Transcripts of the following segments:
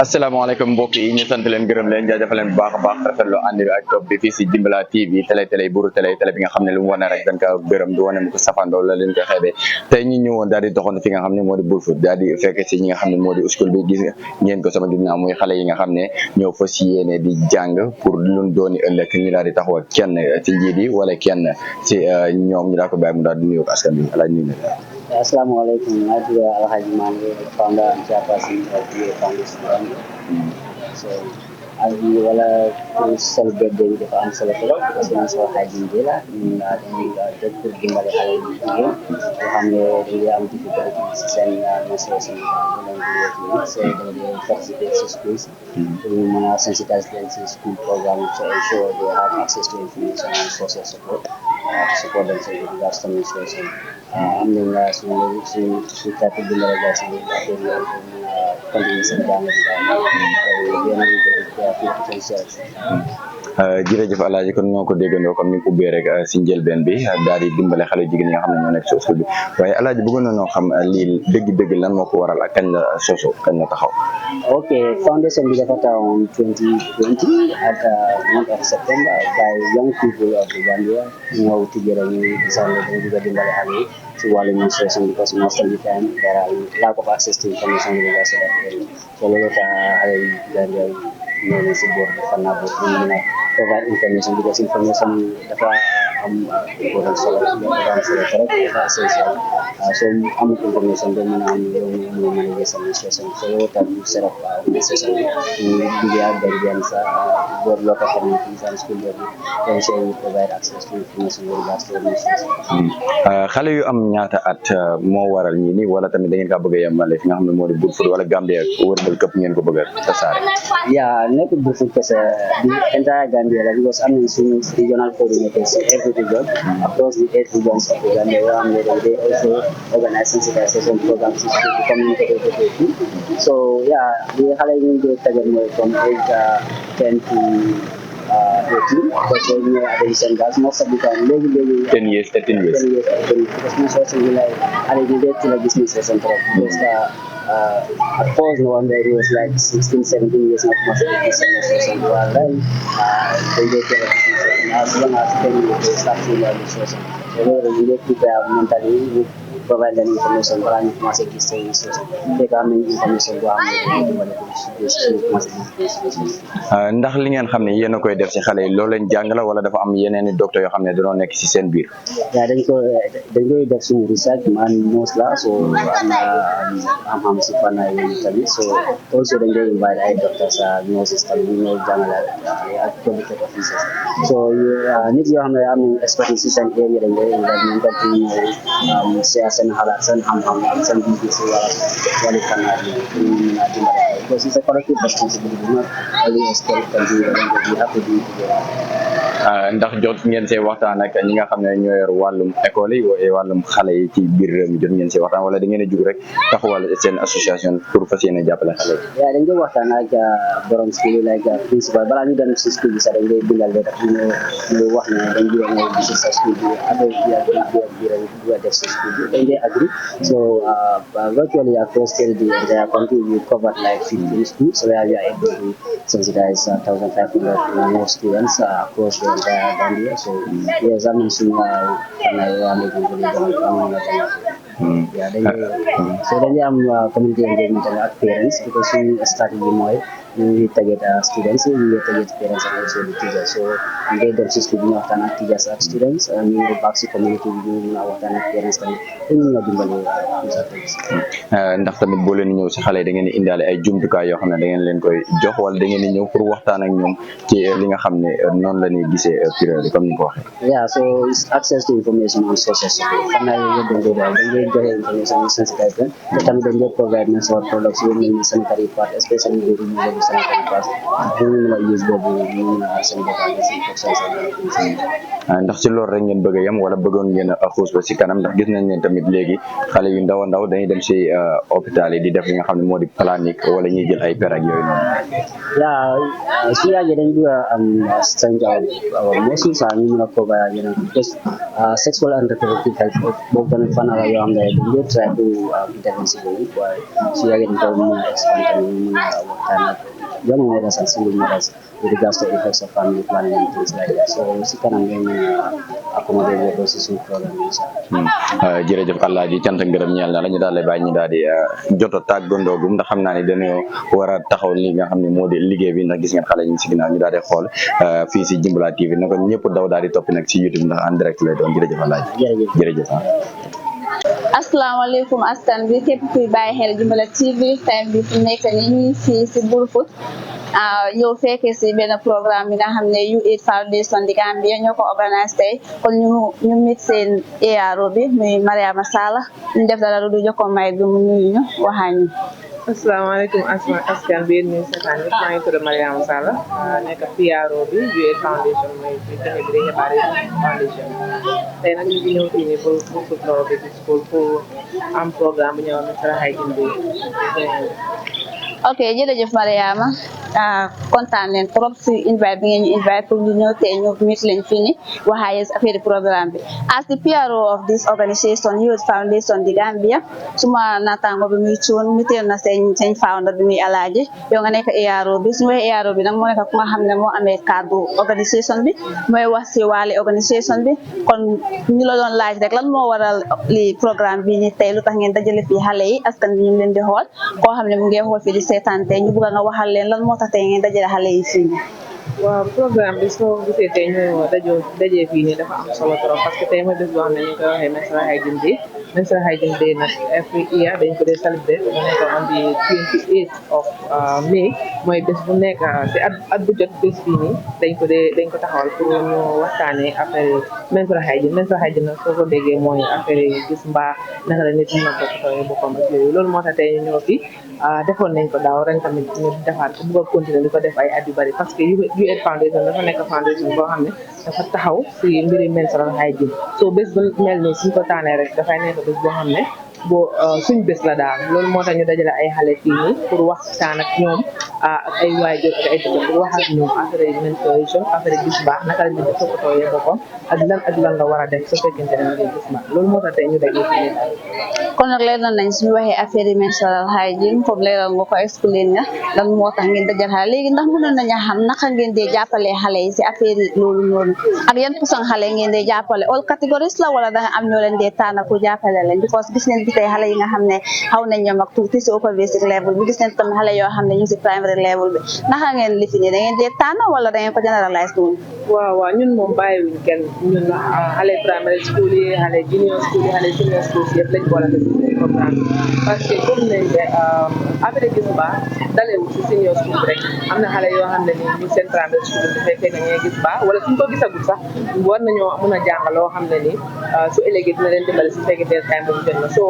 asalaamaaleykum mbokk yi ñu sant leen gërëm leen jaajëfal leen bu baax a baax rafetlu ànd bi ak topp bi fii si JMBALA TV télé buru télé bi nga xam ne lu mu wane rek dañ ko gërëm du wane mu ko safandoo la leen ko xeebee tey ñu ñëwoon daal di doxoon fi nga xam ne moo di brufut daal di fekk si ñi nga xam ne moo di school bi gis ngeen ko sama ginnaaw muy xale yi nga xam ne ñoo fas yéene di jàng pour luñ dooni ëllëg ñu daal di taxaw kenn ci njiit yi wala kenn ci ñoom ñu daal ko bàyyi mu daal di nuyu askan bi alaaj ñu Assalamualaikum. Nadu Alhaji Mani, founder and chairperson of the foundation. So, as we will celebrate the fan celebrate as well as hygiene JMBALA in the JMBALA Halloween. So, हमने really am difficulties and menstruation so they participate in schools. We sensitize them to school program to ensure they have access to information and social support to support them with regards to menstruation. I'm doing so type of JMBALA guys in the continuous and jërëjëf Alaaji kon ñoo ko déggandoo comme ni ko ubbee rek si njëlbeen bi daal di dimbale xale jigéen yi nga xam ne ñoo nekk si school bi waaye Alaaji bëggoon nañoo xam lii dëgg-dëgg lan moo ko waral ak kañ la soso kañ la taxaw. Okay, foundation bi dafa taxaw in 2020 at the month of September by young people of the Gambia ñëw together ñu decided dañu bëgg a dimbale xale yi si wàllu menstruation because most of the time there are lack of access to information regarding that so loolu tax xale yi Gambia ñoo leen si boor dafa naa boor ñu mën a provide information because information dafa am important solo trop dafa essential so amul information doo mën a am yow mu manager sa menstruation so loolu tax ñu set up organisation ñu liggéey ak Gambian sa boor local communities and school board to ensure we provide access to information regards to menstruation. xale yu am ñaata at moo waral ñii nii wala tamit da ngeen kaa bëgg a yemale fi nga xam ne moo di brufut wala Gambia wërngal këpp ngeen ko bëgg a tasaare. Yeah, not brufut kese the entire Gambia because I'm in regional coordinators every region across the 8 regions of the Gambia where they also organize sensitization programs to communicate with the people. So yeah, the Halloween they target more from age 10 to 18, but when you are adolescent, that's most of the time. 10 years, 13 years. 10 years, 13 years. Because most of the like, I related to like business and stuff. Because at first, no one there was like 16, 17 years, not much of the business and well, then they get to like business. As long as 10 years, they start to learn business. So they relate to their mentally. Provide them information but I'm not a history so they can information do ndax li ngeen xam ne yéen a koy def ci xale yi loolu leen jàng la wala dafa am yeneen i docteur yoo xam ne dañoo nekk ci seen biir. Yeah, dañ koy def suñu research man nurse la so am si fan ay tamit so also dañ koy invite ay doctors nurses tamit ñu ñëw jàngale ak qualified officers so nit yoo xam ne am expertise ci seen area dañ koy invite ñu tam ñu share seen xalaat seen xam-xam ak seen gis-gis wàllu fànn yi ñu mën a dimbale because it's a collective responsibility not only a school can do it we have to do it together. ndax jot ngeen see waxtaan ak ñi nga xam ne ñoo yor wàllum école yi wàllum xale yi ci biir réew mi jot ngeen see waxtaan wala da ngeen a jug rek taxawal seen association pour fas yéene jàppale xale yi. waaw dañ koy waxtaan ak borom school like principal balaa ñu dem si school bi sax dañ koy bindal rek ñu wax ne dañ koy ñëw si sa school bi affaire bi ak bi rek bu def si school bi dañ koy agree so virtually across the entire country we covered like 15 schools so where we are able to sensitize 1,500 more students across the entire Gambia so yes I'm in yeah then am community engagement and parents because we started more we target students we target parents and also the teachers so we get them system ñu waxtaan ak teachers ak students ñu ngi back si community bi ñu mën a waxtaan ak parents tamit ñu mën a dimbale ndax tamit boo leen ñëw si xale yi da ngeen di indaale ay jumtukaay yoo xam ne da ngeen leen koy jox wala da ngeen di ñëw pour waxtaan ak ñoom ci li nga xam ne noonu la ñuy gisee période comme ni ko waxee. Yeah, so it's access to information on social support xam naa yooyu dañ koy joxe information ñu sensitize leen te tamit dañ koy provide menstrual products yu mel ni sanitary pad especially the reusable sanitary pads pour ñu mën a use boobu ñu mën a aar seen bopp ak seen infection ndax ci loolu rek ngeen bëgg a yem wala bëggoon ngeen a xuus ba si kanam ndax gis nañ ne tamit léegi xale yu ndaw a ndaw dañuy dem si hôpital yi di def li nga xam ne moo di planique wala ñuy jël ay per ak yooyu noonu. Yeah, su yàggee dañ bëgg a am strength mosul saa ñu mën a provide yeneen because sexual and reproductive health boobu tamit fan la yoo xam Gambia dañu try to intervention boobu waaye su yàggee dañ ko mën a expand tamit ñu mën a waxtaan ak young mothers and single mothers with regards to effects of family planning and things like that. So si kanam ngeen mën a accommoder boobu si suñu programme yi incha allah. Jërëjëf Alaaji cant ak ngërëm ñeel na la ñu daal lay bàyyi ñu daal di jot a tàggandoogum ndax xam naa ne dañoo war a taxaw li nga xam ne moo di liggéey bi ndax gis ngeen xale yi si ginnaaw ñu daal di xool fii si JMBALA TV na ko ñëpp daw daal di topp nag si YouTube ndax en direct lay doon jërëjëf Alaaji. jërëjëf. asalaamaaleykum askan bi képp kuy bàyyi xel JMBALA TV time bi fi nekk ni ñuy fii si brufut ñëw fekkee si benn programme bi nga xam ne U8 Foundation di Gambia ñoo ko organise tey kon ñu mit seen ARO bi muy Mariama Sallah ñu def dara du jox ko may bi mu nuyu ñu waxaa ñu. asalaamaaleykum askan bi yéen ñuy seetaan ñëpp maa ngi tudd Mariama Sallah nekk PRO bi U8 Foundation mooy fi joxe bi dañu bari foundation tey nag ñu ngi ñëw fii nii pour Flower Baby School pour am programme bu ñëw menstrual hygiene bi. ok jërëjëf Mariama kontaan leen trop si invite bi ngeen ñu invite pour ñu ñëw tey ñu meet leen fii nii waxaaye affaire programme bi as the PRO of this organization Youth Foundation di Gambia suma naataango bi muy cuun mi teel na seen founder bi muy Alaaji yow nga nekk ARO bi suñu waxee ARO bi nag moo nekk ku nga xam ne moo amee cadre organisation bi mooy wax si wàlli organisation bi kon ñu la doon laaj rek lan moo waral li programme bi ni tey lu tax ngeen dajale fii xale yi askan bi ñu leen di xool koo xam ne mu ngi xool fii di seetaan tey ñu bëgg nga waxal leen lan moo tax tey ngeen dajale xale yi fii nii. waaw programme bi soo gisee tey ñu dajee fii nii dafa am solo trop parce que tey mooy bés boo xam ne ñu koy waxee menstrual hygiene day menstrual hygiene day nag every year dañ ko dee célébrer mu nekk on the 28th of May mooy bés bu nekk si at bu jot bés bii nii dañ ko taxawal pour ñu waxtaanee affaire menstrual hygiene nag soo ko déggee mooy affaire gis mbaa naka la nit mën a toppatoo boppam ak yooyu loolu moo tax tey ñu ñëw fi defoon nañ ko daaw ren tamit ñu defaat ko bëgg a continuer di ko def ay at yu bari parce que U8 Foundation dafa nekk foundation boo xam ne dafa taxaw si mbiri menstrual hygiene so bés bu mel nii suñ ko taanee rek dafay nekk bés boo xam ne suñ bés la daal loolu moo tax ñu dajale ay xale fii nii pour waxtaan ak ñoom ak ay waajur ak ay dëkk pour wax ak ñoom affaire menstruation affaire gis baax naka la ñu def toppatoo boppam ak lan la war a def su fekkente ne ngay gis baax loolu moo tax tey ñu dajale fii nii daal. kon nag leer nañ suñu waxee affaire menstrual hygiene comme leeral nga ko explain nga lan moo tax ngeen dajal xale léegi ndax mënoon nañu xam naka ngeen dee jàppale xale yi si affaire loolu noonu ak yan façon xale ngeen dee jàppale all categories la wala da nga am ñoo leen dee tànn pour jàppale leen because gis nañ tey xale yi nga xam ne xaw nañ ñoom ak tuuti si upper basic level bi gis nañ tam xale yoo xam ne ñu si primary level bi naka ngeen lifini da ngeen dee tànn wala da ngeen ko generalize noonu. waaw ñun moom bàyyiwuñ kenn ñun xale primary school yi xale junior school yi xale senior school yëpp lañ boole programme parce que comme nañ ne affaire gis baax dalewu si senior school bi rek am na xale yoo xam ne ni ñu seen primary school bi fekkee na ñee gis baax wala suñ ko gisagul sax war nañoo mën a jàng loo xam ne ni su ëllëgee dina leen dimbale si fekkee teel time boobu jot na so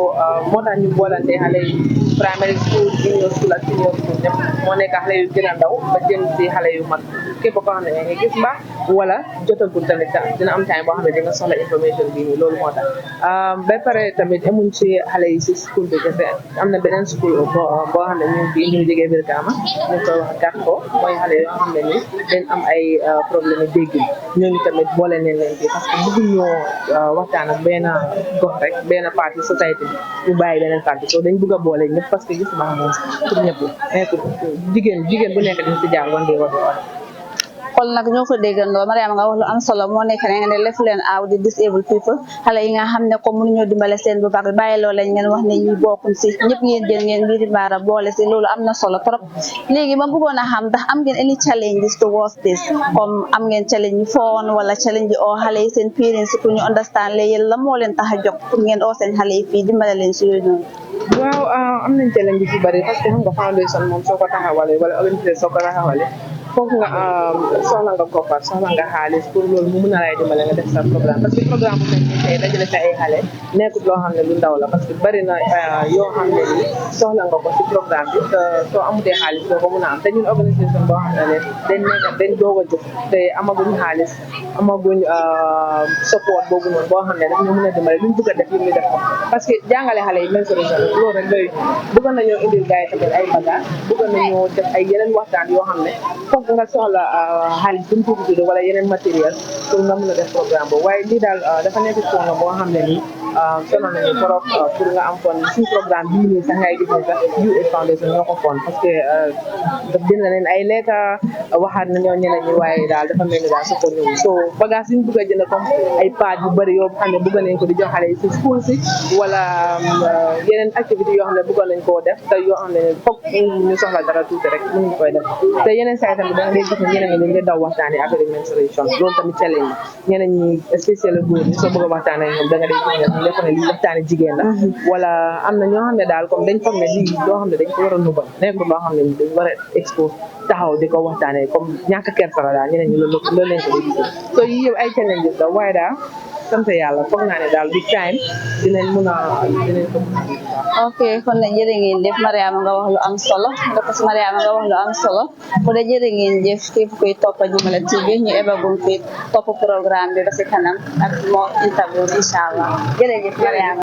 moo tax ñu boolante xale yi primary school junior school ak senior school ñëpp moo nekk xale yu gën a ndaw ba jëm si xale yu mag képp koo xam ne yaa ngi gis baax wala jotagul tamit dina am time boo xam ne di nga soxla information bii nii loolu moo tax ba pare tamit amuñ ci xale yi si school bi kese am na beneen school boo xam ne ñu ngi ñu jógee biir Kaama ñu koy wax gàtt ko mooy xale yoo xam ne ni dañ am ay problème yu déggin ñooñu tamit boole neen leen bi parce que bëgguñoo waxtaan ak benn gox rek benn partie société bi ñu bàyyi beneen partie so dañ bëgg a boole ñëpp parce que gis baax moom pour ñëpp jigéen bu nekk dañ si jaar wan di wax kon nag ñoo ko déggandoo Mariama nga wax lu am solo moo nekk ne nga ne left leen out di disabled people xale yi nga xam ne comme mënuñoo dimbale seen bopp ak bàyyi loolu lañ ngeen wax ne ñi bokkuñ si ñëpp ngeen jël ngeen mbiri mbaara boole si loolu am na solo trop léegi ma bëggoon a xam ndax am ngeen any challenges towards this comme am ngeen challenge yu foon wala challenge yi oo xale yi seen parents pour ñu understand leen yéen la moo leen tax a jóg pour ngeen oo seen xale yi fii dimbale leen si yooyu noonu. waaw am nañ challenge yu bari parce que xam nga foundation moom soo ko taxawalee wala organisation soo ko taxawalee foog nga soxla nga koppar soxla nga xaalis pour loolu mu mën a lay dimbale nga def sa programme parce que programme bu mel nii tey dajale sa ay xale nekkul loo xam ne lu ndaw la parce que bari na yoo xam ne ni soxla nga ko si programme bi soo amutee xaalis doo ko mën a am te ñun organisation boo xam ne dañ doog a jóg te amaguñ xaalis amaguñ support boobu noonu boo xam ne daf ñu mën a dimbale luñ bëgg a def ñu def ko parce que jàngale xale yi mensuration loolu rek doy bëgg nañoo indil gars yi tamit ay bagage bëgg nañoo def ay yeneen waxtaan yoo xam ne nga soxla xaalis bu ñu tudd wala yeneen matériel pour nga mën a def programme boobu waaye lii daal dafa nekk coono boo xam ne nii sono nañu trop pour nga am fond suñu programme bii nii sax ngay gis ne sax US Foundation ñoo ko fond parce que dina leen ay lekka waxaat na ñoo ñeneen ñi waaye daal dafa mel ni daal su ko ñëw so bagage yi ñu bëgg a jënd comme ay paat yu bëri yoo xam ne bëgg nañ ko di jox xale yi si school si wala yeneen activité yoo xam ne bëgg nañ koo def te yoo xam ne foog ñu soxla dara tuuti rek mënuñ koy def te yeneen saa yi tamit da nga dee gis ne ñeneen ñi dañ daw waxtaanee affaire menstruation loolu tamit challenge ñeneen ñi spécial góor ñi soo bëgg a waxtaanee ñoom da nga dee gis ne defe ne lii waxtaane jigéen la wala am na ñoo xam ne daal comme dañ foog ne lii loo xam ne dañ ko war a nubal nekkul loo xam ne dañ war a expose taxaw di ko waxtaanee comme ñàkk kersa la daal ñeneen ñi loolu lañ ko di gisee so yii yëpp ay challenges la waaye daal sant yàlla foog naa ne daal big time dinañ ko mën a ok kon nag jërë ngeen jëf Mariama nga wax lu am solo ndax Mariama nga wax lu am solo ko de jërë ngeen jëf képp kuy topp JMBALA TV ñu ebagum fi topp programme bi ba si kanam ak moo interview inshallah jërëjëf Mariama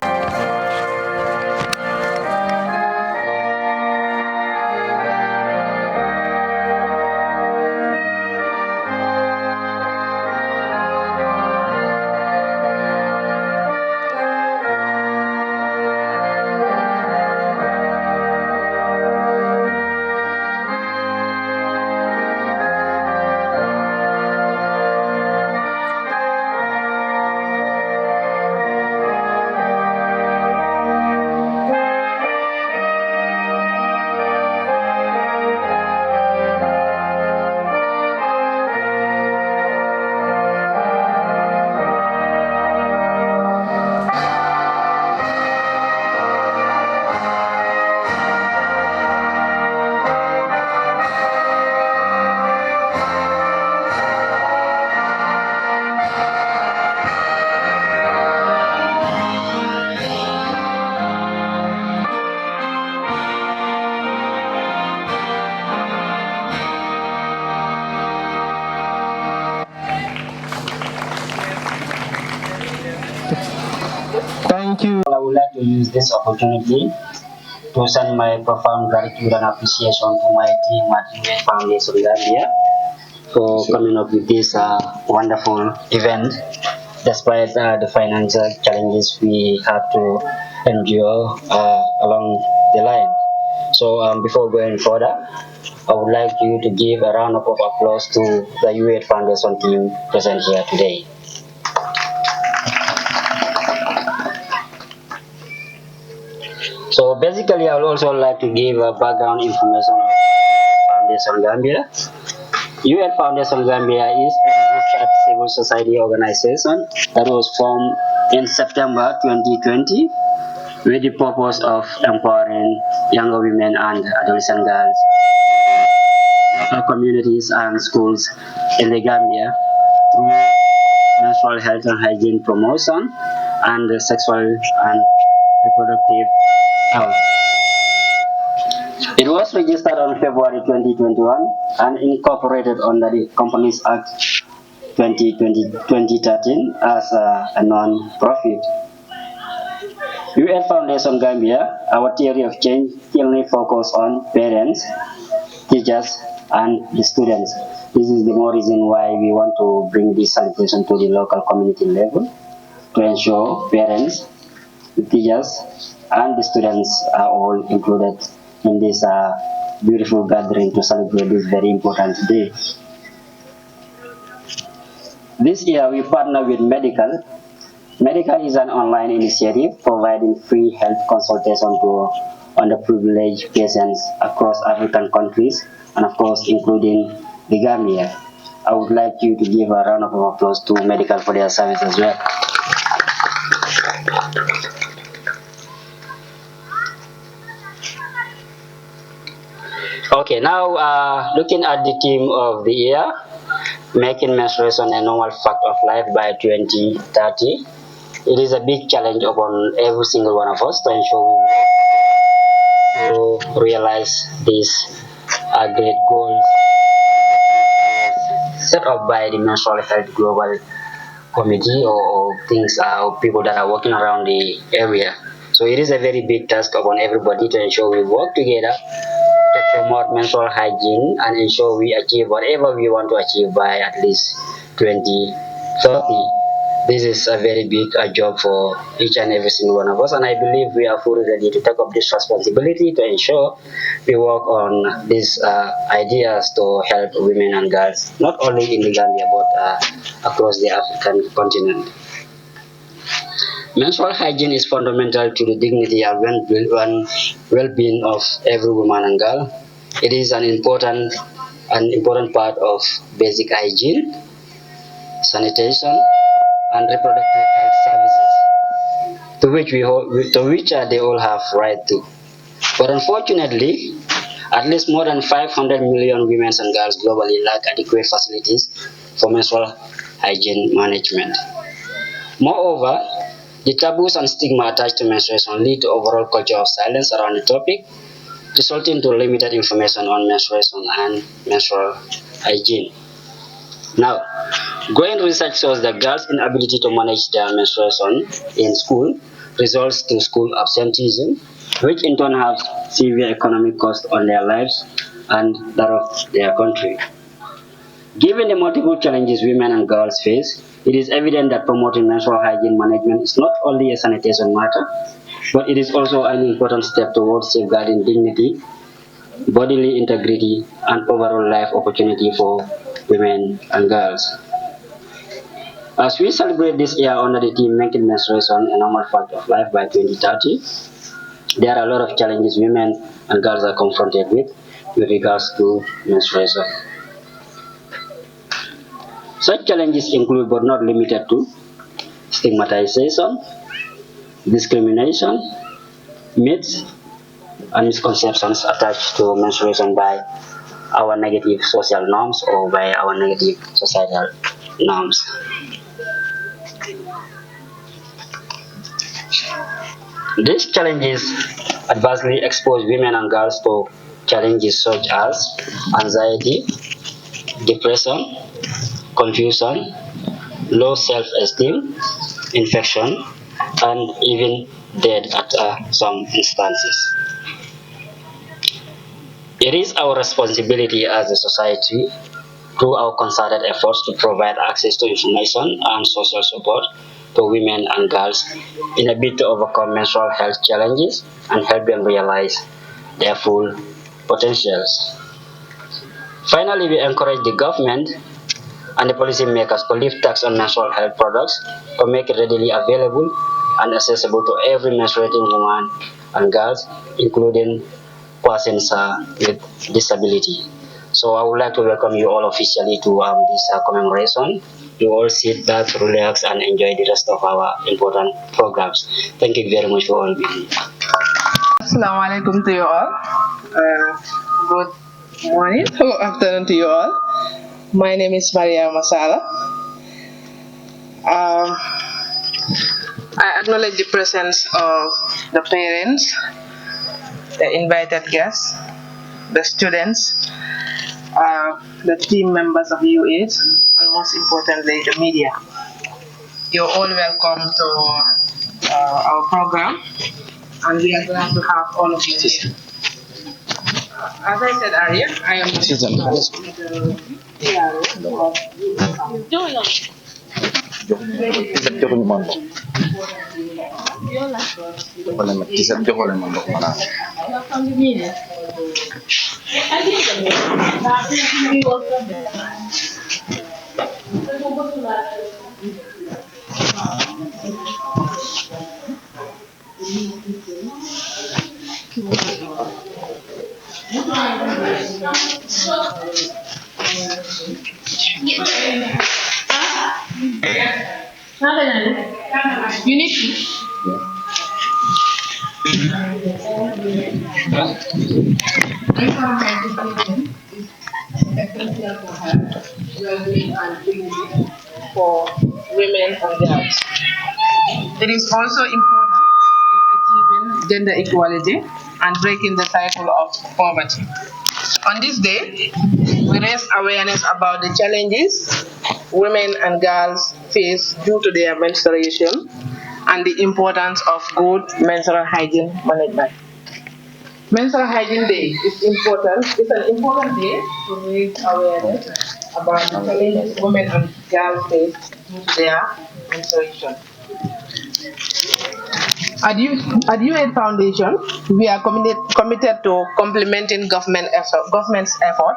Thank you. I would like to use this opportunity to send my profound gratitude and appreciation to my team at Youth Foundation Gambia for coming up with this wonderful event, despite the financial challenges we have to endure along the line. So before going further, I would like you to give a round of applause to the Youth Foundation team present here today. So basically, I would also like to give a background information of Foundation Gambia. UN Foundation Gambia is a registered civil society organization that was formed in September 2020 with the purpose of empowering younger women and adolescent girls, local communities and schools in the Gambia through menstrual health and hygiene promotion and sexual and reproductive health. It was registered on February 2021 and incorporated under the Companies Act 2013 as a non-profit. UN Foundation Gambia, our theory of change keenly focus on parents, teachers, and the students. This is the more reason why we want to bring this celebration to the local community level to ensure parents, the teachers, and the students are all included in this beautiful gathering to celebrate this very important day. This year we partner with Medical. Medical is an online initiative providing free health consultation to underprivileged patients across African countries and of course including the Gambia. I would like you to give a round of applause to Medical for their service as well. Okay, now looking at the theme of the year, making menstruation a normal fact of life by 2030. It is a big challenge upon every single one of us to ensure we work to realize these great goals set up by the Menstrual Health Global Committee or things or people that are working around the area. So it is a very big task upon everybody to ensure we work together to promote menstrual hygiene and ensure we achieve whatever we want to achieve by at least 2030. this is a very big job for each and every single one of us, and I believe we are fully ready to take up this responsibility to ensure we work on these ideas to help women and girls, not only in the Gambia but across the African continent. Menstrual hygiene is fundamental to the dignity and well-being of every woman and girl. It is an important part of basic hygiene, sanitation, and reproductive health services, to which they all have right to. But unfortunately, at least more than 500 million women and girls globally lack adequate facilities for menstrual hygiene management. Moreover, the taboos and stigma attached to menstruation lead to overall culture of silence around the topic, resulting to limited information on menstruation and menstrual hygiene. Now, growing research shows that girls' inability to manage their menstruation in school results to school absenteeism, which in turn has severe economic cost on their lives and that of their country. Given the multiple challenges women and girls face, it is evident that promoting menstrual hygiene management is not only a sanitation matter, but it is also an important step towards safeguarding dignity, bodily integrity, and overall life opportunity for women and girls. As we celebrate this year under the theme Making Menstruation a Normal Fact of Life by 2030, there are a lot of challenges women and girls are confronted with regards to menstruation. Such challenges include but not limited to stigmatization, discrimination, myths, and misconceptions attached to menstruation by our negative social norms or by our negative societal norms. These challenges adversely expose women and girls to challenges such as anxiety, depression, confusion, low self-esteem, infection, and even death at some instances. It is our responsibility as a society, through our concerted efforts, to provide access to information and social support to women and girls in a bid to overcome menstrual health challenges and help them realize their full potentials. Finally, we encourage the government and the policymakers to lift tax on menstrual health products to make it readily available and accessible to every menstruating woman and girls, including persons with disability. So I would like to welcome you all officially to this commemoration. You all sit back, relax, and enjoy the rest of our important programs. Thank you very much for all being here. Assalamu alaikum to you all. Good morning or afternoon to you all. My name is Maria Masala. I acknowledge the presence of the parents, the invited guests, the students, the team members of UAs, and most importantly, the media. You're all welcome to our program, and we are glad to have all of you here. As I said earlier, I am the PRO You need to. Essential for health, well-being, and dignity for women and girls. It is also important in achieving gender equality and breaking the cycle of poverty. On this day, we raise awareness about the challenges women and girls face due to their menstruation and the importance of good menstrual hygiene management. Menstrual Hygiene Day is important. It's an important day to raise awareness about the challenges women and girls face due to their menstruation. At UAID Foundation, we are committed to complementing government's effort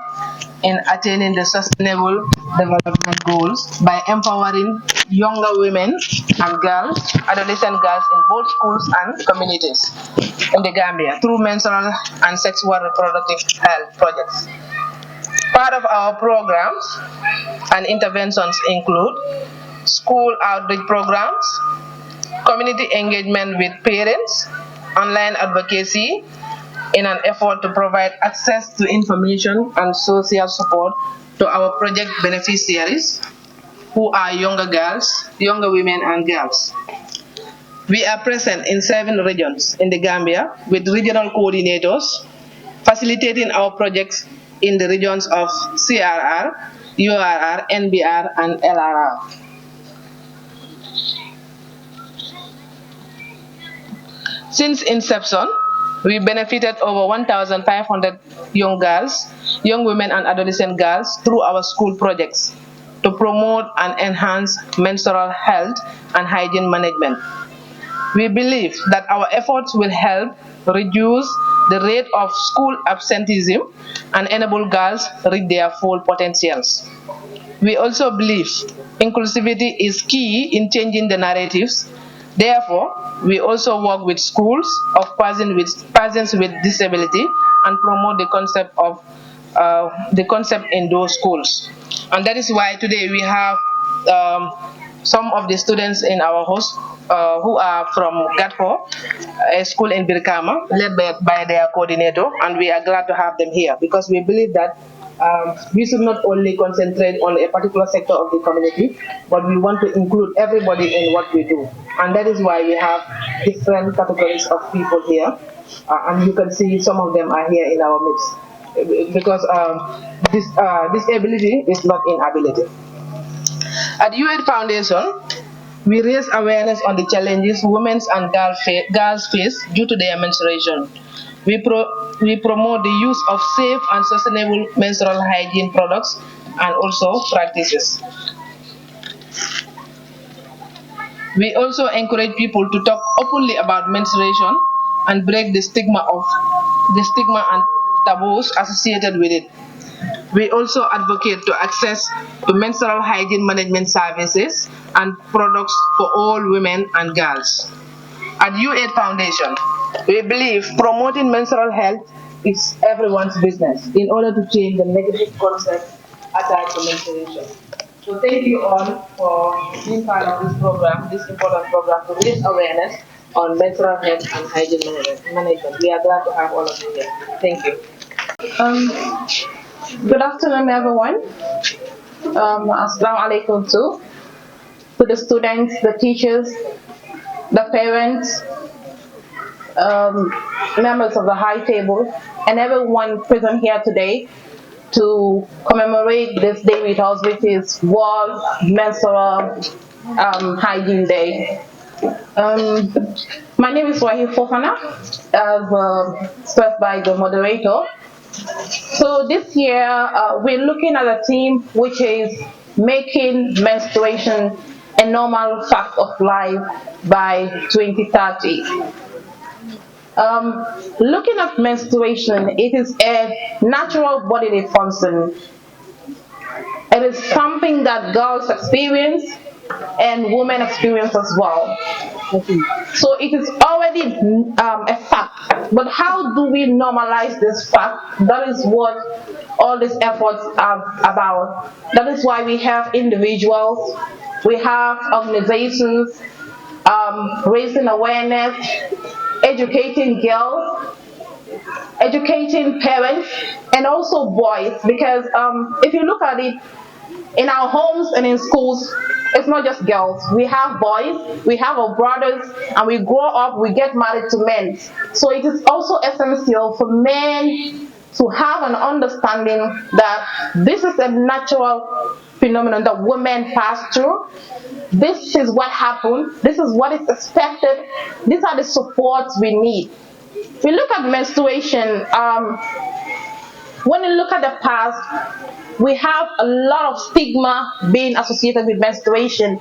in attaining the sustainable development goals by empowering younger women and girls, adolescent girls in both schools and communities in the Gambia through menstrual and sexual reproductive health projects. Part of our programs and interventions include school outreach programs, community engagement with parents, online advocacy in an effort to provide access to information and social support to our project beneficiaries who are younger women and girls. We are present in 7 regions in the Gambia with regional coordinators facilitating our projects in the regions of CRR, URR, NBR, and LRR. Since inception, we benefited over 1,500 young women and adolescent girls through our school projects to promote and enhance menstrual health and hygiene management. We believe that our efforts will help reduce the rate of school absenteeism and enable girls reach their full potentials. We also believe inclusivity is key in changing the narratives. Therefore, we also work with schools of persons with disability and promote the concept in those schools. And that is why today we have some of the students in our host who are from GATFO, a school in Birkama, led by their coordinator, and we are glad to have them here because we believe that we should not only concentrate on a particular sector of the community, but we want to include everybody in what we do. And that is why we have different categories of people here. And you can see some of them are here in our midst because disability is not inability. At UAID Foundation, we raise awareness on the challenges women and girls face due to their menstruation. We promote the use of safe and sustainable menstrual hygiene products and also practices. We also encourage people to talk openly about menstruation and break the stigma and taboos associated with it. We also advocate to access to menstrual hygiene management services and products for all women and girls. At UAID Foundation, we believe promoting menstrual health is everyone's business in order to change the negative concept attached to menstruation. So thank you all for being part of this program, this important program to raise awareness on menstrual health and hygiene management. We are glad to have all of you here. Thank you. Good afternoon, everyone. Assalamu alaikum to the students, the teachers, the parents, members of the high table, and everyone present here today to commemorate this day with us, which is World Menstrual Hygiene Day. My name is Wahi Fofana, as stressed by the moderator. So this year, we're looking at a theme which is making menstruation a normal fact of life by 2030. Looking at menstruation, it is a natural bodily function. It is something that girls experience and women experience as well. So it is already a fact. But how do we normalize this fact? That is what all these efforts are about. That is why we have individuals, we have organizations raising awareness, educating girls, educating parents, and also boys. Because if you look at it, in our homes and in schools, it's not just girls. We have boys, we have our brothers, and we grow up, we get married to men. So it is also essential for men to have an understanding that this is a natural phenomenon that women pass through. This is what happened. This is what is expected. These are the supports we need. We look at menstruation. when you look at the past, we have a lot of stigma being associated with menstruation.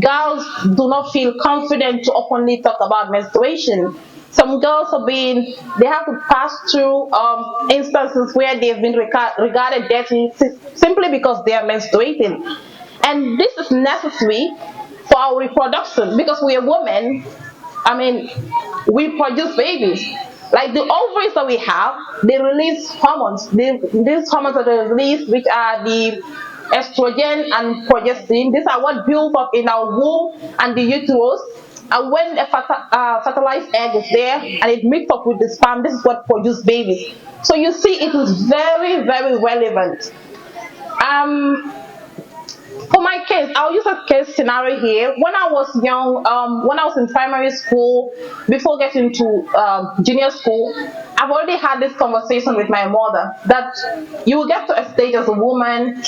Girls do not feel confident to openly talk about menstruation. Some girls they have to pass through instances where they've been regarded dirty simply because they are menstruating. And this is necessary for our reproduction because we are women. I mean, we produce babies. Like the ovaries that we have, they release hormones. These hormones that are released, which are the estrogen and progesterone, these are what builds up in our womb and the uterus. And when a fertilized egg is there and it mixes up with the sperm, this is what produces babies. So you see, it is very, very relevant. For my case, I'll use a case scenario here. When I was young, when I was in primary school, before getting to junior school, I've already had this conversation with my mother that you will get to a stage as a woman,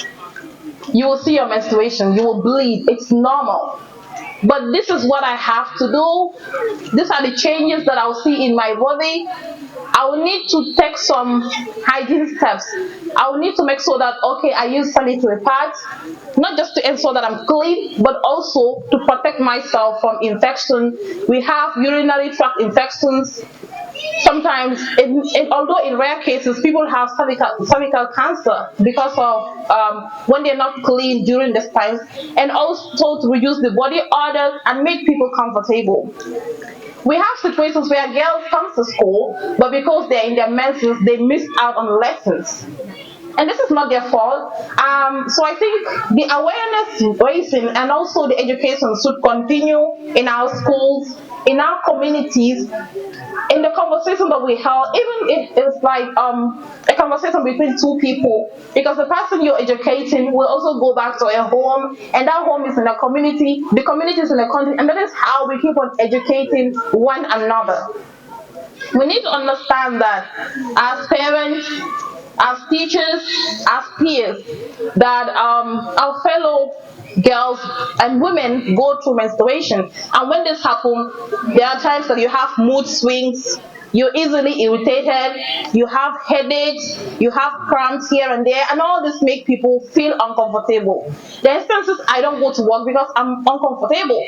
you will see your menstruation, you will bleed, it's normal. But this is what I have to do. These are the changes that I'll see in my body. I will need to take some hygiene steps. I will need to make sure that, okay, I use sanitary pads, not just to ensure that I'm clean, but also to protect myself from infection. We have urinary tract infections. Sometimes, although in rare cases, people have cervical cancer because of when they're not clean during this time, and also to reduce the body odor and make people comfortable. We have situations where girls come to school, but because they're in their menses, they miss out on lessons. And this is not their fault. So I think the awareness raising and also the education should continue in our schools, in our communities, in the conversation that we held, even if it's like a conversation between two people, because the person you're educating will also go back to a home, and that home is in a community, the community is in a country, and that is how we keep on educating one another. We need to understand that as parents, as teachers, as peers, that our fellow girls and women go through menstruation, and when this happens, there are times that you have mood swings, you're easily irritated, you have headaches, you have cramps here and there, and all this make people feel uncomfortable. There are instances I don't go to work because I'm uncomfortable.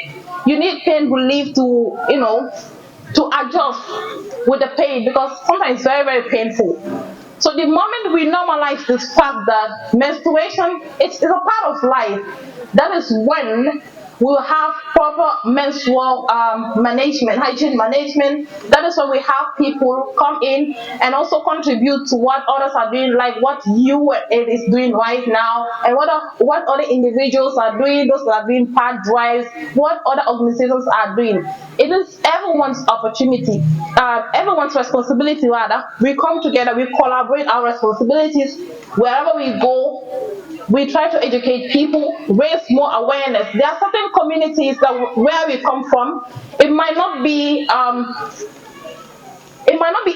You need pain relief to, to adjust with the pain, because sometimes it's very, very painful. So the moment we normalize this fact that menstruation is a part of life, that is when we will have proper menstrual management, hygiene management. That is when we have people come in and also contribute to what others are doing, like what it is doing right now, and what other individuals are doing, those that are doing pad drives, what other organizations are doing. It is everyone's opportunity, everyone's responsibility rather. We come together, we collaborate our responsibilities. Wherever we go, we try to educate people, raise more awareness. There are certain communities that where we come from, it might not be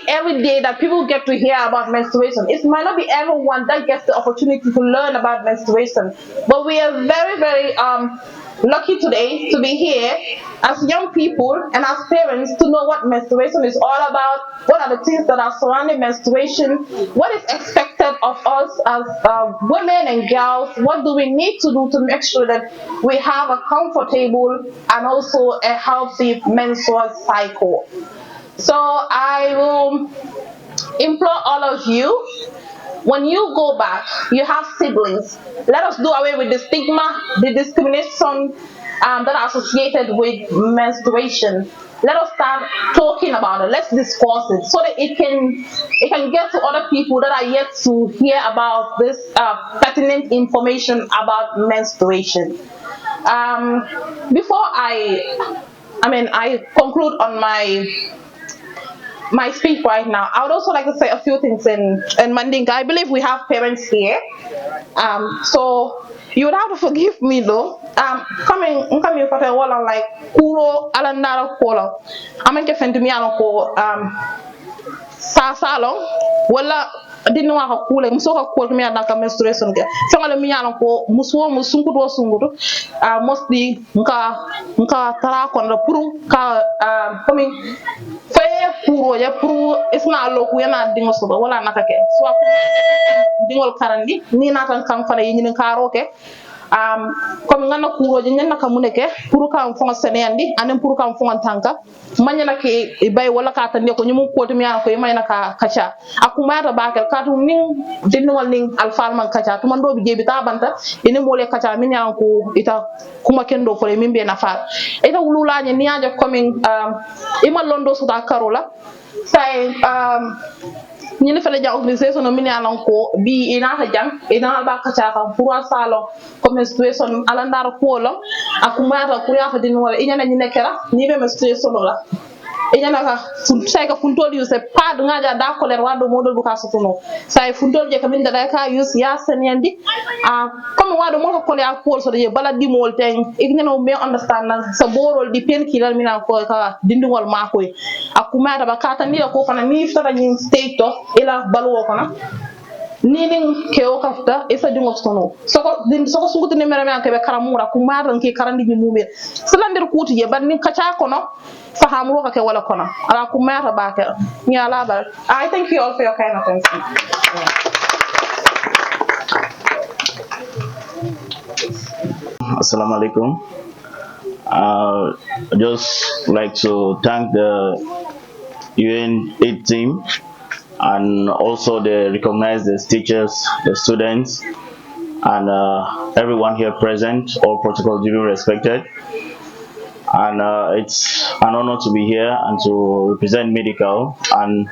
every day that people get to hear about menstruation. It might not be everyone that gets the opportunity to learn about menstruation. But we are very, very lucky today to be here as young people and as parents to know what menstruation is all about, what are the things that are surrounding menstruation, what is expected of us as women and girls, what do we need to do to make sure that we have a comfortable and also a healthy menstrual cycle. So I will implore all of you, when you go back, you have siblings, let us do away with the stigma, the discrimination that are associated with menstruation. Let us start talking about it. Let's discuss it so that it can get to other people that are yet to hear about this pertinent information about menstruation. Before I conclude on my speech right now, I would also like to say a few things in Mandinka. I believe we have parents here, so you would have to forgive me though. Coming for the wall, I'm like kuro alandara kola. I'm going to send me ko sa salon wala dinno wa ko kule muso ko ko mi anda ka menstruation ke fengale mi yalan ko muso sunguto mostly nka tara kon la pour ka komi faye pour ya pour isna lo ku yana dingo so wala nakake so dingol karandi ni natan kan fana yi ni karoke comme ngana kuroje nyanna ka muneke pour ka fonga seneyandi anen pour ka fonga tanka manyana ke bay wala ka tande ko nyum ko to mi ko mayna ka kacha akumata bakel ka tum ning dinwal ning alfarman kacha to mando bi jebi ta banta ene mole kacha min yan ko ita kuma kendo ko min be na fa ita wululaje ni aja coming ima londo so da karola say ñi fa la ja organisation no min yalan ko bi ina ha jang ina ba kacha ka pour salon comme situation ala ndar ko lo akumata ko ya fa din wala ina ni nekera ni be situation la ina ka sai ka funtol use pad ngaja da ko ler wado modol bu ka sotono sai funtol je kamin da ka use ya senyandi comme wado mo ko le ko so je bala di mol ten igneno me understand na sa borol di pen kilal mina ko ka dindingol ma koy akumata ba kata ni ko fana ni fata ni state to ila balwo kono nini keo kafta isa dingo sono soko sunguti ni mere me be karamura kumara nke karandi ni mume salandir kuti je ban ni kacha kono fahamro ka ke wala kono ala kumara bakel ni ala bar I thank you all for your kind attention. Assalamu alaikum. I just like to thank the UN8 team and also they recognize the teachers, the students, and everyone here present, all protocol duly respected. And it's an honor to be here and to represent medical. And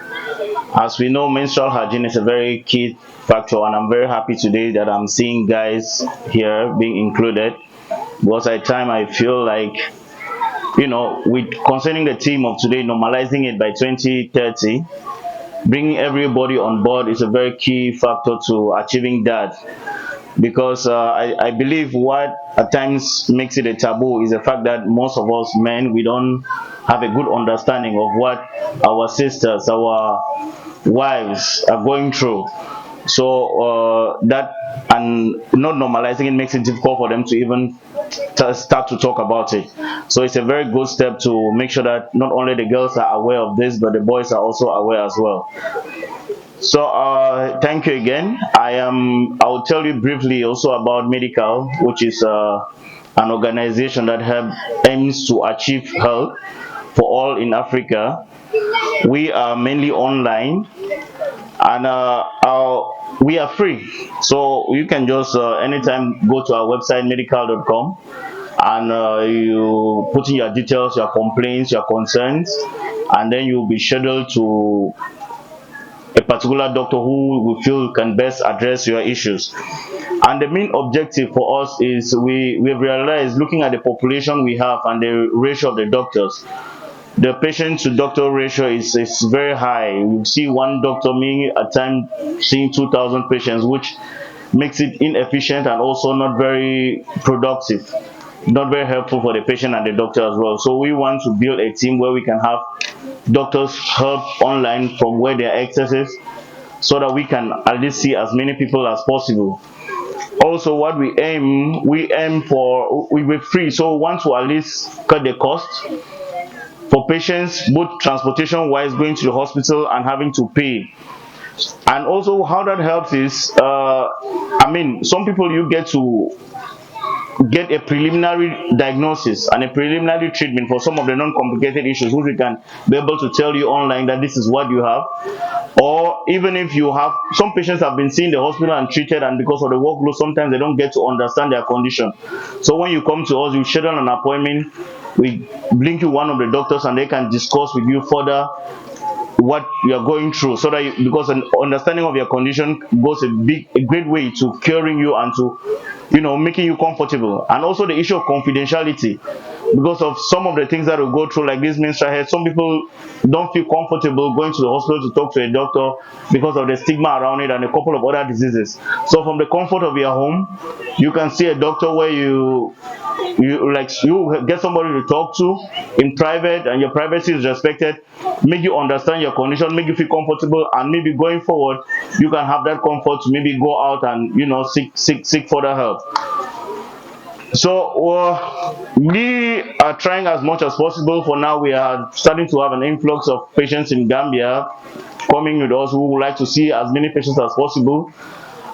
as we know, menstrual hygiene is a very key factor, and I'm very happy today that I'm seeing guys here being included, because at time I feel like, you know, with concerning the theme of today, normalizing it by 2030, bringing everybody on board is a very key factor to achieving that. Because I believe what at times makes it a taboo is the fact that most of us men, we don't have a good understanding of what our sisters, our wives are going through. So that, and not normalizing it, makes it difficult for them to even start to talk about it. So it's a very good step to make sure that not only the girls are aware of this, but the boys are also aware as well. So thank you again. I'll tell you briefly also about Medical, which is an organization that aims to achieve health for all in Africa. We are mainly online, and we are free, so you can just anytime go to our website medical.com, and you put in your details, your complaints, your concerns, and then you'll be scheduled to a particular doctor who we feel can best address your issues. And the main objective for us is we've realized, looking at the population we have and the ratio of the doctors, the patient to doctor ratio is very high. You see one doctor meaning at time seeing 2,000 patients, which makes it inefficient and also not very productive, not very helpful for the patient and the doctor as well. So we want to build a team where we can have doctors help online from where there are excesses, so that we can at least see as many people as possible. Also, what we aim for, we're free, so we want to at least cut the cost for patients, both transportation wise, going to the hospital and having to pay. And also how that helps is, I mean, some people you get to get a preliminary diagnosis and a preliminary treatment for some of the non-complicated issues, which we can be able to tell you online that this is what you have. Or even if you have, some patients have been seen in the hospital and treated, and because of the workload sometimes they don't get to understand their condition. So when you come to us, you schedule an appointment, we link you one of the doctors and they can discuss with you further what you are going through, so that because an understanding of your condition goes a great way to curing you and to, you know, making you comfortable. And also the issue of confidentiality, because of some of the things that we go through, like this menstrual health, some people don't feel comfortable going to the hospital to talk to a doctor because of the stigma around it and a couple of other diseases. So from the comfort of your home, you can see a doctor where you you get somebody to talk to in private, and your privacy is respected, make you understand your condition, make you feel comfortable, and maybe going forward you can have that comfort to maybe go out and seek further help. So we are trying as much as possible. For now, we are starting to have an influx of patients in Gambia coming with us who would like to see as many patients as possible.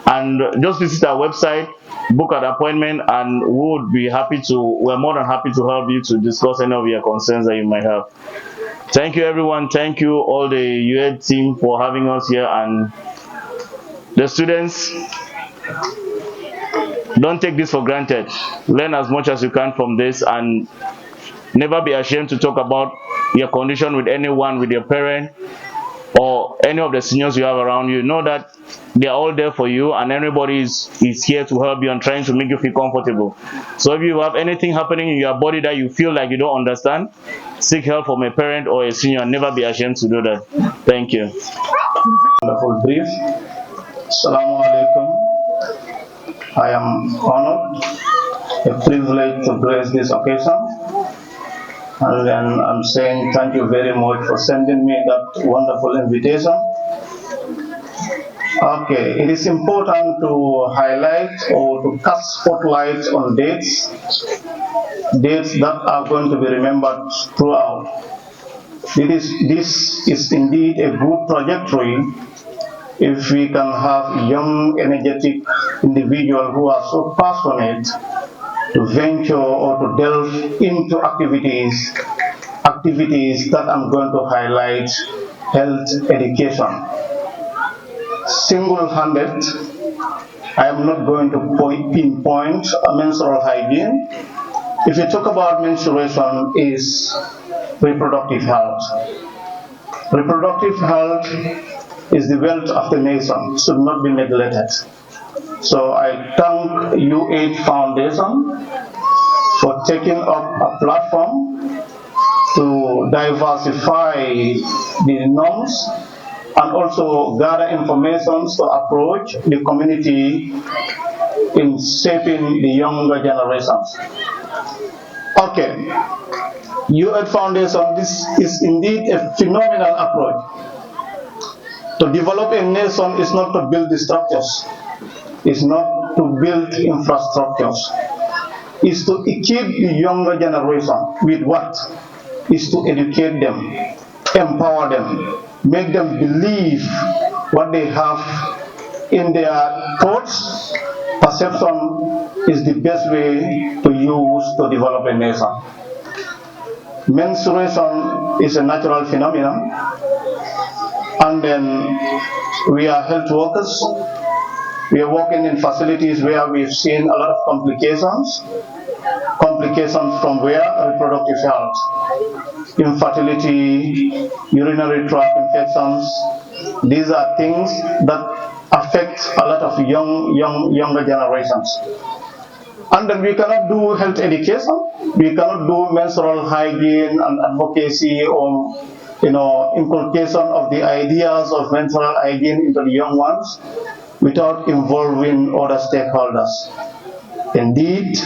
And just visit our website, book an appointment, and we're more than happy to help you to discuss any of your concerns that you might have. Thank you, everyone. Thank you all the UAID team for having us here, and the students. Don't take this for granted. Learn as much as you can from this, and never be ashamed to talk about your condition with anyone, with your parent or any of the seniors you have around you. Know that they are all there for you, and everybody is here to help you and trying to make you feel comfortable. So if you have anything happening in your body that you feel like you don't understand, seek help from a parent or a senior, and never be ashamed to do that. Thank you. Wonderful brief. Assalamu alaikum. I am honored, a privilege to grace this occasion, and then I'm saying thank you very much for sending me that wonderful invitation. Okay, it is important to highlight or to cast spotlight on dates that are going to be remembered throughout. This is indeed a good trajectory if we can have young, energetic individuals who are so passionate to venture or to delve into activities that I'm going to highlight: health education. Single-handed, I am not going to pinpoint menstrual hygiene. If you talk about menstruation, is reproductive health. Reproductive health is the wealth of the nation, should not be neglected. So I thank UAID Foundation for taking up a platform to diversify the norms and also gather information to approach the community in shaping the younger generations. Okay, UAID Foundation, this is indeed a phenomenal approach. To develop a nation is not to build the structures, it's not to build infrastructures, it's to equip the younger generation with what? Is to educate them, empower them, make them believe what they have in their thoughts. Perception is the best way to use to develop a nation. Menstruation is a natural phenomenon, and then we are health workers. We are working in facilities where we've seen a lot of complications. Complications from where? Reproductive health, infertility, urinary tract infections. These are things that affect a lot of younger generations. And then we cannot do health education. We cannot do menstrual hygiene and advocacy or inculcation of the ideas of menstrual hygiene into the young ones without involving other stakeholders. Indeed,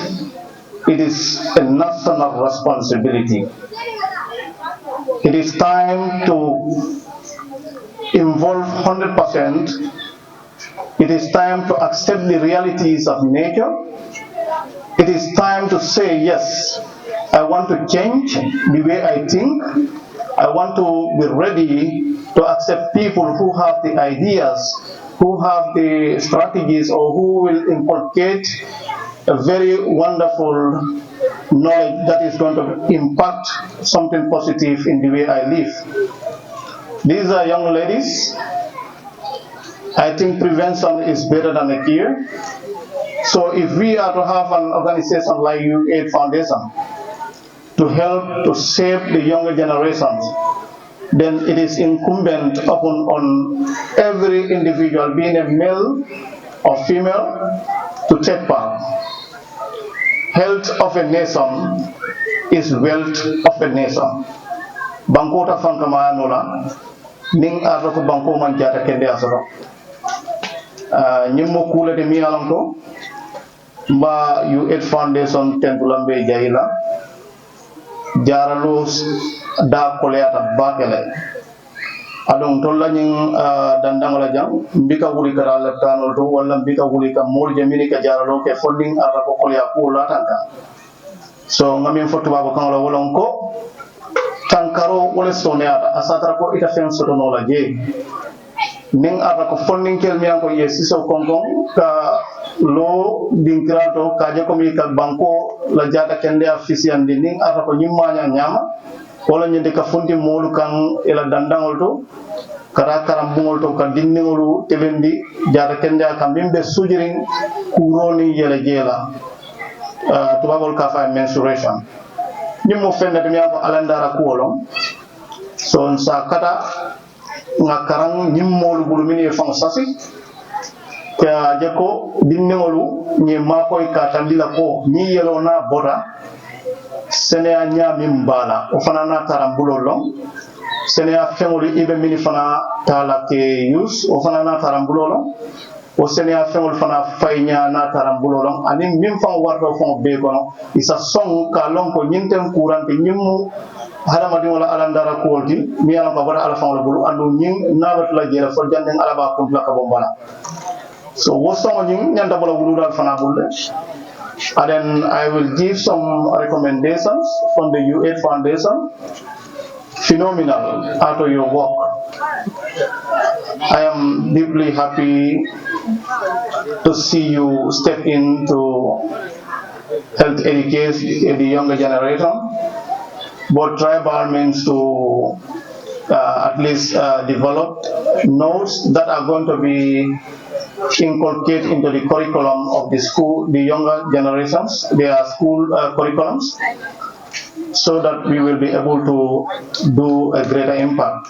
it is a national responsibility. It is time to involve 100%. It is time to accept the realities of nature. It is time to say, yes, I want to change the way I think. I want to be ready to accept people who have the ideas, who have the strategies, or who will inculcate a very wonderful knowledge that is going to impact something positive in the way I live. These are young ladies. I think prevention is better than a cure. So if we are to have an organization like UAID Foundation to help to shape the younger generations, then it is incumbent upon every individual, being a male or female, to take part. Health of a nation is wealth of a nation. Bangkota fankama nola ning aroko bangko man jata kende asoro. Nyimmo kula de miyalanko mba U8 Foundation tentulambe jahila jaralo da koleata bakele adon tolla nyin dandangola jang mbika wuli kala leptanol to walla mbika wuli ka molje mini ka jaralo ke folding ara ko kolya ko latanta so ngamin fotu babo kan lo wolon ko tankaro wala soneata asatra ko ita fen soto no la je ning ara ko folding kel mi anko yesiso konkon ka lo dinkrato kaje ko mi ka banko la jata kende afisian ning ara ko nyimanya nyama wala nyinde ka fundi molu kan ela dandangol to kara karambungol to ka dinningolu telendi jara kenda ka mimbe sujiring kuroni yela jela tubabol ka fa menstruation nyimo fende mi ko alandara kuolon so sa kata ngakarang nyimmolu bulu mini fang sasi ka jeko dinningolu nyi makoy ka tandila ko nyi yelo na boda senea JMBALA o fana na tarambulo long senea fengoli ibe mini fana tala ke use o fana na tarambulo long o senea fengol fana faynya na tarambulo long ani min fang warto fang be kono isa song ka long ko nyinten kurante nyimmu haramadi wala alandara kolti mi ala ko bada ala fang la bulu andu nyin nabat la jela fo janden ala ba ko la ka bombala so wo song nyin nyanda bala wuludal fana bulde. And then I will give some recommendations from the U8 Foundation. Phenomenal after your work. I am deeply happy to see you step into health education in the younger generation. But tribal means to at least develop notes that are going to be inculcate into the curriculum of the school, the younger generations, their school curriculums, so that we will be able to do a greater impact.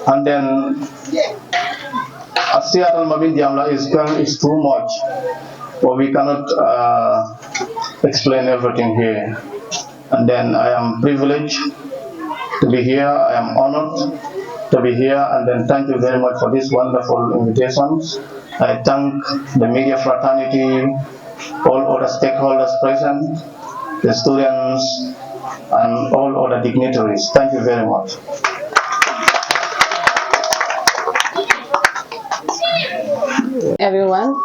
And then, Seattle Mabin JMBALA is too much, but we cannot explain everything here. And then I am privileged to be here. I am honored to be here, and then thank you very much for these wonderful invitations. I thank the media fraternity, all other stakeholders present, the students, and all other dignitaries. Thank you very much. Everyone,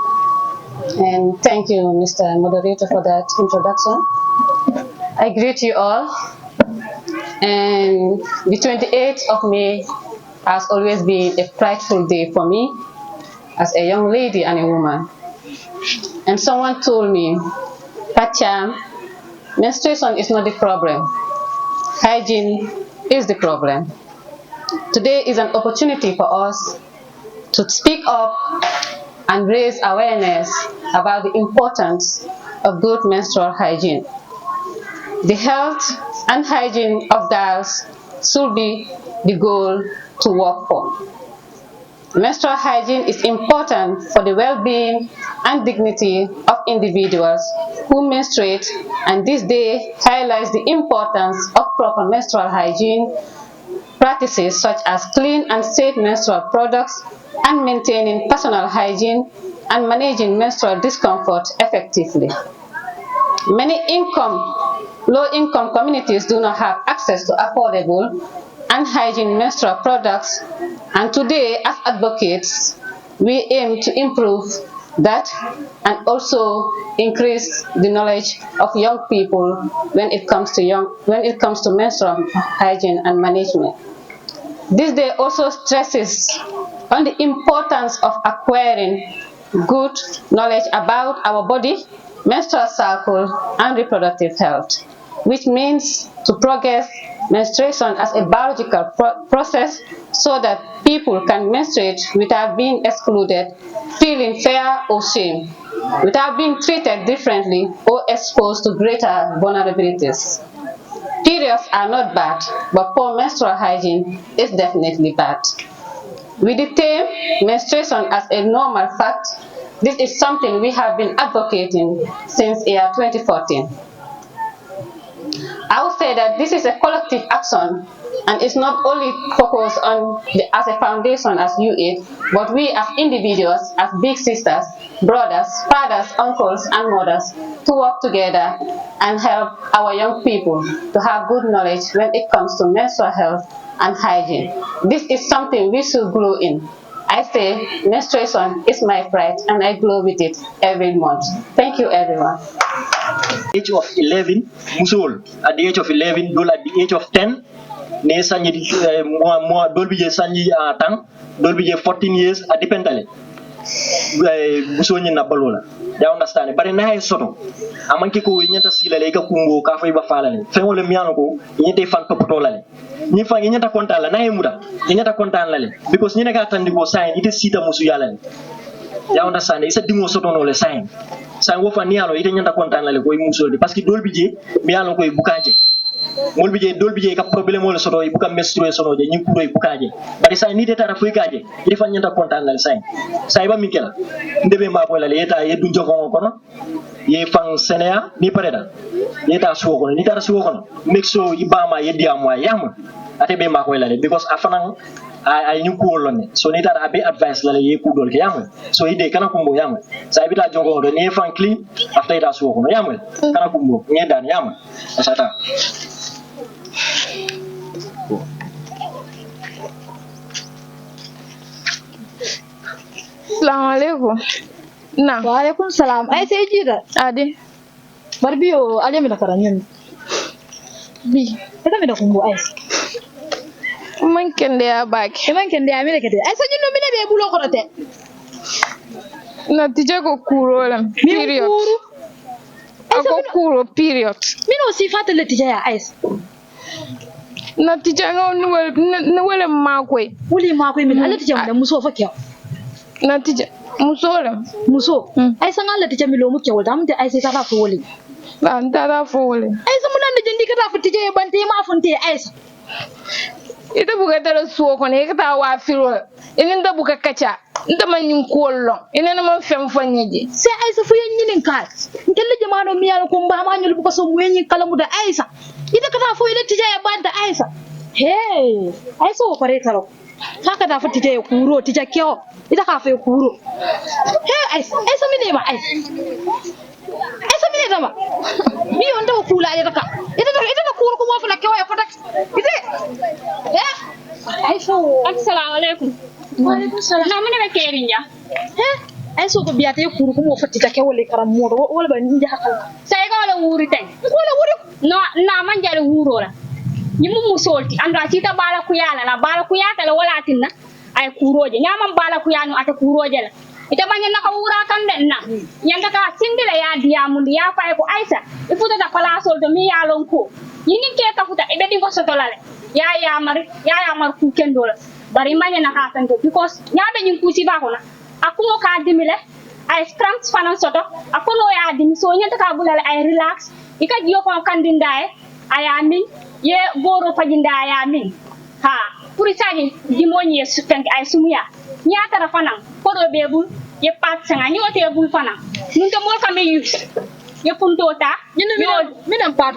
and thank you, Mr. Moderator, for that introduction. I greet you all, and the 28th of May has always been a prideful day for me as a young lady and a woman. And someone told me, Pacham, menstruation is not the problem. Hygiene is the problem. Today is an opportunity for us to speak up and raise awareness about the importance of good menstrual hygiene. The health and hygiene of girls should be the goal to work for. Menstrual hygiene is important for the well-being and dignity of individuals who menstruate, and this day highlights the importance of proper menstrual hygiene practices such as clean and safe menstrual products and maintaining personal hygiene and managing menstrual discomfort effectively. Many low-income communities do not have access to affordable and hygiene menstrual products, and today as advocates we aim to improve that and also increase the knowledge of young people when it comes to menstrual hygiene and management. This day also stresses on the importance of acquiring good knowledge about our body, menstrual cycle, and reproductive health, which means to progress menstruation as a biological process so that people can menstruate without being excluded, feeling fear or shame, without being treated differently or exposed to greater vulnerabilities. Periods are not bad, but poor menstrual hygiene is definitely bad. With the term menstruation as a normal fact, this is something we have been advocating since year 2014. I would say that this is a collective action And it's not only focused on as a foundation as UAID, but we as individuals, as big sisters, brothers, fathers, uncles, and mothers to work together and help our young people to have good knowledge when it comes to menstrual health and hygiene. This is something we should glow in. I say menstruation is my pride and I glow with it every month. Thank you everyone. Age of 11, Musul, at the age of 11, Dol at the age of 10, ne sanyi dolbije sanyi tang, dolbije 14 years at the pentale. Busonyi na balola. They understand. But na soto. Amanki ko nyata sila le ka kungo ka fa iba fala le. Fe wole miano ko nyete fan topoto la le. Ni fa nyata konta la na muda. Nyata konta la le. Because nyina ka tandi go sign ite sita musu yala le. They understand. Isa dimo soto no le sign. Sign wo fa ni alo ite nyata konta la le ko musu le parce que dolbije miano ko bukaje. Molbije dolbije ka problème wala soto ibuka menstruation oje nyi kuro ibukaje bari sa ni deta rafu ikaje ile fa nyanta kontaan la sa ba mikela ndebe ma ko la leta yedu jogo kono ye fang senea ni pareda yeta suwo kono ni tara suwo kono make sure ibama yedi amwa yam ate be ma ko la because afanan ay ñu ko lone so ni tara be advice la ye ku dol ke yam so ide kana ko mbo yam sa bita jogo do ni fan clean after ita suwo kono yam kana ko mbo ngedan yam asata. Assalamualaikum. Nah. Waalaikumsalam. Ay say jira. Adi. Barbio ale mi nakara nyun. Bi. Eta mi nakumbu ay. Man kende ya bak. Man kende ya mi nakete. Ay sa nyun mi na be bulo korote. Na tija ko kuro lam. Period. Ako kuro period. Mino sifata le tija ya ay. Na tija no wele makwe. Wuli makwe min ale tija mo muso fa kyo. Na tija muso lam. Muso. Ay sa ngala tija mi lo mu kyo dam te ay sa ta fo woli. Na ta fo woli. Ay sa munan de jindi ka ta fa tija e bante ma fonte ay sa. Ita buka dara suwo ko ne ka ta wa firo. Inin da buka kacha. Nta man yin kolon. Ina na man fem fanyeje. Se ay sa fu yen nyinin ka. Nkelle jamano mi yalla ko mba ma nyul bu ko so mu yen kala mu da ay sa. Ita ka ta fo ile tija e bante ay sa. Hey, ay so ko re taro. Haka da fa tija e kuro tija kyo. Ita ka fa e kuro. Hey, ay sa mi ne ma ay. Ay sa mi ne dama. Mi on da kula ya ka. Ita da kuro ko mo fa na kyo ya fa tak. Ite. Ay so. Assalamu alaikum. Waalaikumsalam. Na mun ga kerinya. Ay so ko biya te kuro ko mo fa tija kyo le karam mo wala ba ni hakal. Sai ga wala wuri tay. Wala wuri. No na man jare wuro la. Nyimu musolti anda cita bala kuyana na bala kuyata la wala tinna ay kuroje nyaman bala kuyanu ata kuroje la ita banya naka wura kan den na yanda ka sindila ya diamundi ya fa ko aisa ifuta da pala sol to mi ya lon ko yini ke ka futa e be dingo sotolale ya mar ku kendola bari manya naka tanto because nyabe nyin kusi ba ko na akumo ka dimile ay cramps fanan soto akono ya dimi so nyanta ka bulale ay relax ika jiyo ko kandindae ayami ye goro fajinda ayami ha purisaji dimoni ye sutank ay sumuya nyata ra fanan kodo bebu ye pat sanga ni ote bul fanan nunta mol kame yus ye puntota minam pat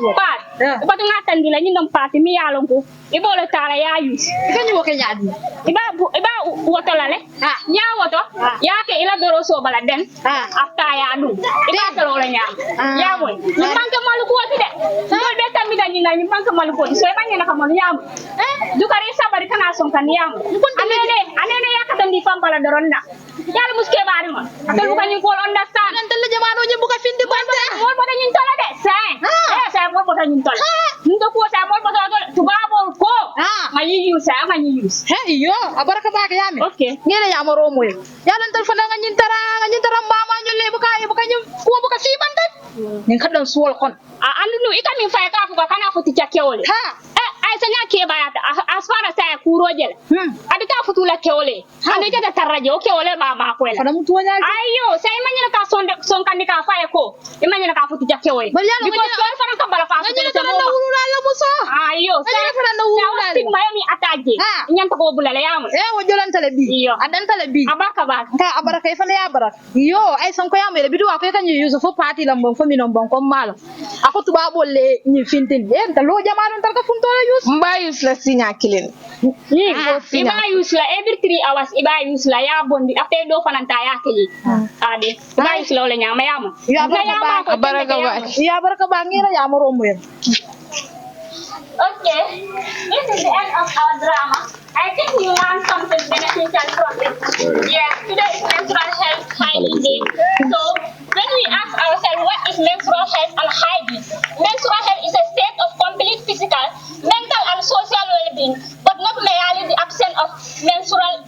batu ngatan dila ni ndam pat mi yalon ko e bolo tala ya yus kanyi wo kenya di iba woto lale nya woto ya ke ila doro so bala den afta ya du iba tolo la nya ya boy ni manka malu ko ti de dol be tammi dani na ni manka malu ko so banya na kamalu ya du kare sabari kana son kan ya anene ya katam di fam bala doron na yalla muske bari ma akal ko ni ko understand nan dal jamano je buka findi bante mo bota nyin tola de sa mo bota nyin tola ndo ko sa mo bota tubabo ko ngayi use hey yo abaraka ba ka yami okay ngene ya maro moy yalla dal fa nga nyin tara mama nyole buka nyum ko buka fi bante nin kadon suwol kon andu ikami fa ka fu kana fu ti kewole ay sanya ke bayata as far as ay kurojel adika futu la kewole ande jada tarraje o kewole ba ma ko la fana mutu wanya ayo say manya ka son kandi ka fa e ko imanya ka futi jakke woy Mariano because ko fa ka bala fa ngani tara na wulula la muso ayo ngani tara na wulula stigma yami attaque nyanta ko bulale yama wo jolan tale bi iyo adan tale bi abaka ba ka abaraka fa ya baraka yo ay son ko yamere bidu wa ko kan yusu fo party lambon fo minon bon ko malo ako tuba bolle ni fintin en ta lo jamanu tar ka funto yus mba useless sinya kilin ni ko iba usla every 3 hours iba usla ya bondi after do fananta ya kili ade iba usla wala nyama yama ya baraka ba ngira ya mo romo yen okay this is the end of our drama. I think you learned something beneficial from it. Yes, today is menstrual health hygiene day. So when we ask ourselves what is menstrual health and hygiene, menstrual health is a state of complete physical, mental and social well-being, but not merely the absence of menstrual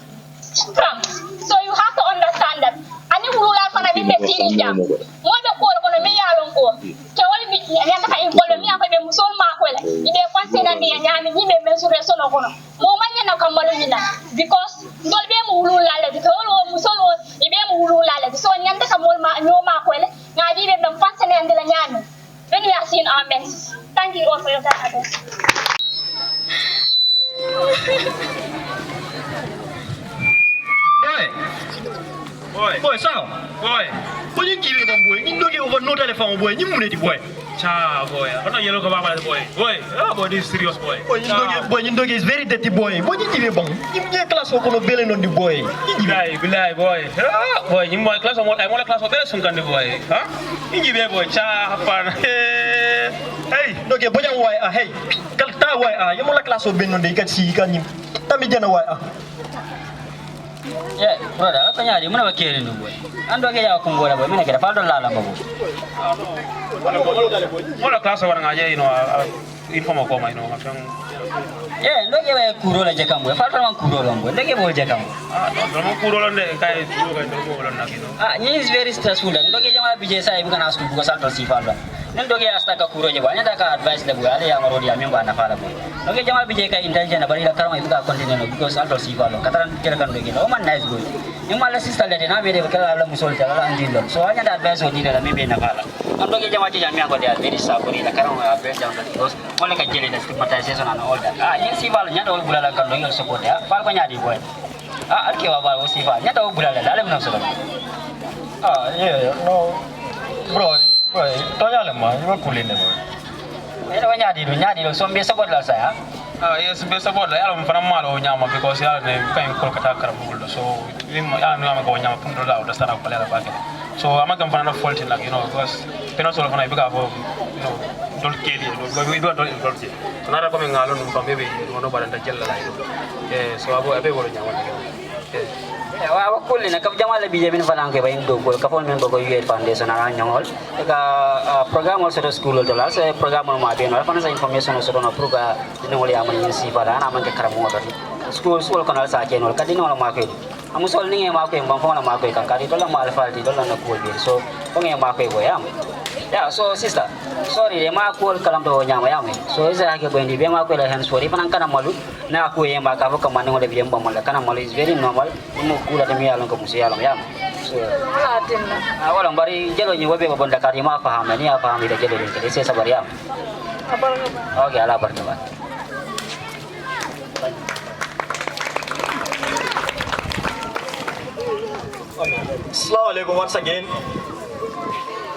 cramps. So you have to understand that. Ani wulula fana bi tefsiri jam. Mo be ko ko me yalon ko. Ke wal bi nyanda ka involve mi afa be musol ma ko la. Ibe conseil ndi nyami ni be menstruation ko no. Mo manya na kamalu mina because dol be mu wulula la di ko musol wo ibe mu wulula la. So nyanda ka mol ma nyoma ko la. Ngadi be be conseil ndi la nyami. When we are seeing our menses. Thank you all for your time. Boy, sao? Boy. Boy, you give it boy. You don't get over no telephone boy. You move it boy. Cha boy. I don't yellow kababa boy. Boy, oh boy, this is serious boy. Boy, you don't get is very dirty boy. Boy, you give it bang. You get class work on the belly on the boy. Bilai boy. Boy, you my class on what I want a class of bells on the boy. Huh? You give it boy. Cha hapan. Hey, don't get boy why hey. Kalta why you want a class of ben on the can see can you. Tami jana why Yeah, brother, apa nyari mana bakiri nu boy. Ando ke ya kumbora boy, mana kira faldo lala babu. Mana kelas orang aja inform aku mai macam. Yeah, ndo ke ba kuro la jakam boy. Faldo mang kuro lang boy. Ndo ke boy jakam. Kalau kuro lang deh, kayak dulu kan dulu kuro lang gitu. Ni is very stressful. Ndo ke jama bije sai bukan asku bukan salto si faldo. Ndo ke asta ka kuro je boy. Nya ka advice le boy. Ale yang rodi ami ba na fala boy. Ndo ke jama bije ka intelligent bari la karama ibuka continue no because salto si faldo. Kataran kira kan do gitu. Man nice boy. Yung mala sister le na be de kala la musol ta la andilo. So anya da advice odi la mi be na fala. Ndo ke jama je jami ko dia very saburi la karama be jam because mole ka jeli da stigmatization and all that. Yin si faldo nya do bulala kan do yol support ya. Fal ko nyadi boy. Alke wa ba si faldo nya do bulala da le mna so. Yeah, no. Bro, tanya le ma, you cool in the boy. Ina nyadi do so be support la saya. Yes, be support la yalo mfana malo nyama because yalo ne kain kolkata karabul so yalo nyama ko nyama pundo la da stara ko la ba ke. So I'm not going to fault in like because penal solo fana ibuka for don't kill you we don't it. So nara coming alone from maybe no bad and jella like. Yeah, so abe go nyama. Yeah. Wa kulli na kap jamal bi jemin falang ke bayin do ko kapon men ko UAID foundation ara nyongol ka program also to school to la se program ma be no fana sa information also no pruga dino wali amani si fara na man ke karamo to school kono sa ke no ka dino ma ko amusol ni ma ko en bang fona ma ko kan kari to la ma alfalti to la na ko be so ko ngi ma ko go yam yeah so sister sorry de ma ko kalam to nyama yam so isa ke bo ndi be ma ko la hen sorry panan kana malu na ko yem ba ka ko man ngol be yem bam la kana malu is very normal mo kula de mi yalon ko musi yalon yam so atin wala bari jelo ni wobe bo ndakar ma faham ni faham ida jelo ni ke se sabar yam okay ala barka Assalamu alaikum once again.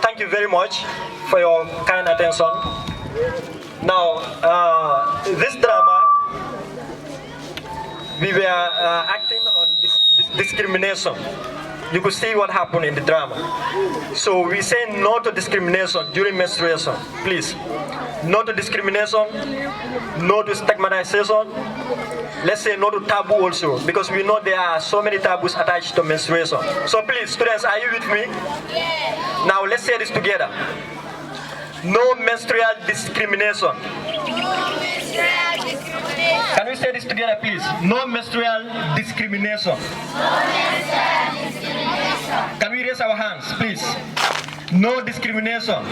Thank you very much for your kind attention. Now, this drama, we were acting on discrimination. You could see what happened in the drama. So we say no to discrimination during menstruation, please. No to discrimination, no to stigmatization. Let's say no to taboo also, because we know there are so many taboos attached to menstruation. So please, students, are you with me? Yes. Now let's say this together. No menstrual discrimination. Can we say this together, please? No menstrual discrimination. Can we raise our hands, please? No discrimination.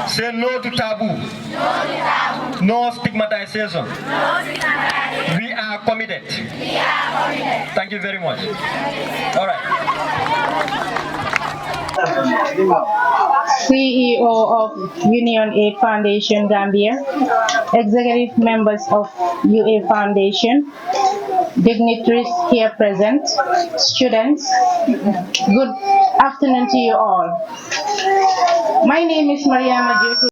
Say no to taboo. No stigmatization. We are committed. Thank you very much. All right. CEO of Union Aid Foundation Gambia, executive members of UA Foundation, dignitaries here present, students, good afternoon to you all. My name is Mariama Jyothi.